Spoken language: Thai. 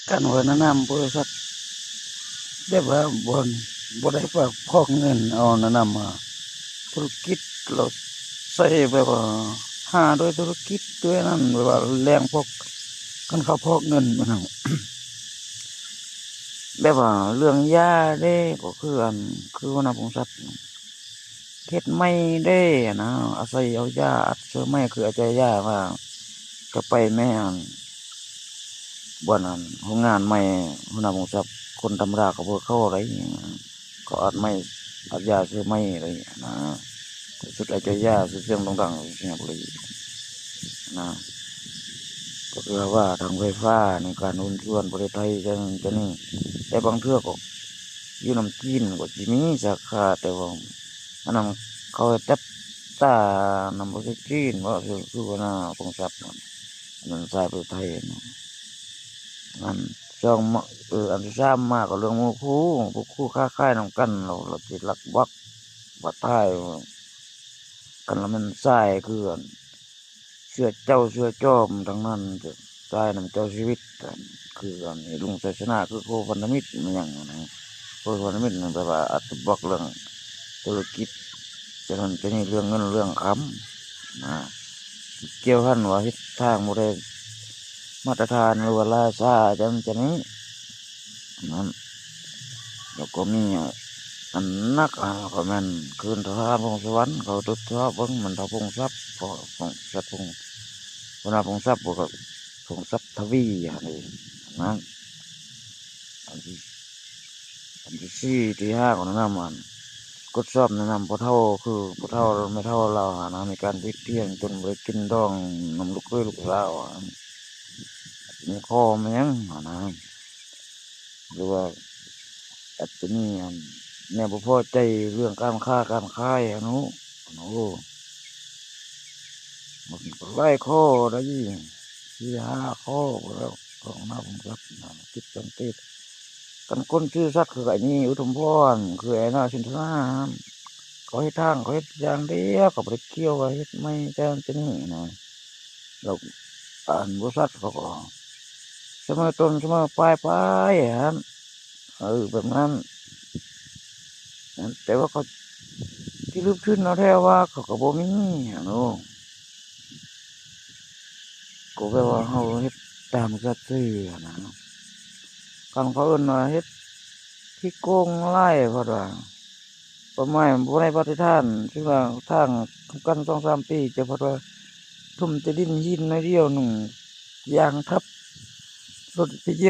การว่าแนะนำบริษัทได้ว่าบ่ได้ว่าพอกเงินเอาแนะนำมาธุรกิจเราใส่แบบว่าหาด้วยธุรกิจด้วยนั่นแบบว่าแรงพวกกันเขาพอกเงินมันนั่นแบบว่าเรื่องยาเด้ก็คือคือว่านะบริษัทเฮ็ดไม่ได้นะอาศัยเอายาอัดเสริมไม่คืออาจจะยาว่าก็ไปแม่นบ่นั้นโรงงานใหม่หัวหน้าบริษัทคนธรรมดาก็บ่เข้าอะไรอย่างเงี้ยก็อัดไม่อัดยาเสริมไม่อะไรอย่างเงี้ยนะสุดอาจจะยาสุดเสียงต่างๆเนี่ยบ่ได้นะก็คือว่าทางไฟฟ้าในการหุ้นส่วนประเทศไทยจังนี่แต่บางเทื่อก็อยู่น้ำจีนก็สิมีสาขาแต่ว่าอันนั้นเขาจับตานำประเทศจีนว่าคือว่าน่าสงสารอันนั้นสายประเทศไทยนะอันจองมาอันที่สามมาก็เรื่องหมู่คู่พวกคู่ค้าขายนำกันเราสิลักวักว่าท้ายกันแล้วมันสายคืออันเชื่อเจ้าเชื่อจอมทั้งนั้นจะสายนำเจ้าชีวิตกันคืออันนี้ลุงศาสนาคือโคพันธมิตรมันอย่างนั้นนะโคพันธมิตรนั่นแปลว่าอัตบักเรื่องธุรกิจจะนั่นจะนี่เรื่องเงินเรื่องคำนะเกี่ยวพันว่าทิศทางบ่ได้มาตรฐานหรือว่าราชาจะนี้นั้นแล้วก็มีอันนักก็แม่นคืนทหารพงศวรรค์เขาทดสอบเบิ่งมันเท่าพงทรัพย์พอพงทรัพย์พงเวลาพงทรัพย์บ่ก็พงทรัพย์ทวีอย่างนี้นั้นอันที่อันที่สี่ที่ห้าของน้ำมันกดสอบแนะนำพอเท่าคือพอเท่าไม่เท่าเราหานะในการวิเที่ยงจนบริกินดองนำลูกเอ้ยลูกสาวมีข้อแม้งนะหรือว่าอาจจะมีแนวบ่พอใจเรื่องการค้าการขายอะนู้โอ้มันก็หลายข้อได้สี่ห้าข้อแล้วของน้าผมครับคิดสังเกตกันคนชื่อสักคือไอ้นี่อุทุมพรคือไอ้น่าสินธนาเขาให้ทางเขาให้อย่างเดียวเขาไปเกี่ยวกับเฮ็ดไม่จะนี่นะเราบริษัทเขาก็เสมอต้นเสมอปลายไปฮะแบบนั้นแต่ว่าเขาที่ลึกขึ้นเราแท้ว่าเขาก็บ่มีเนาะก็แปลว่าเขาเฮ็ดตามกระซื้อนะกันเขาเอิ้นว่าเฮ็ดที่โกงไล่เพราะว่าประมาณบ่ได้ปฏิทานซึ่งว่าทางกัน2-3ปีจะเพราะว่าทุ่มแต่ดินหินน้อยเดียวหนึ่งยางทับรถไปเหยียบ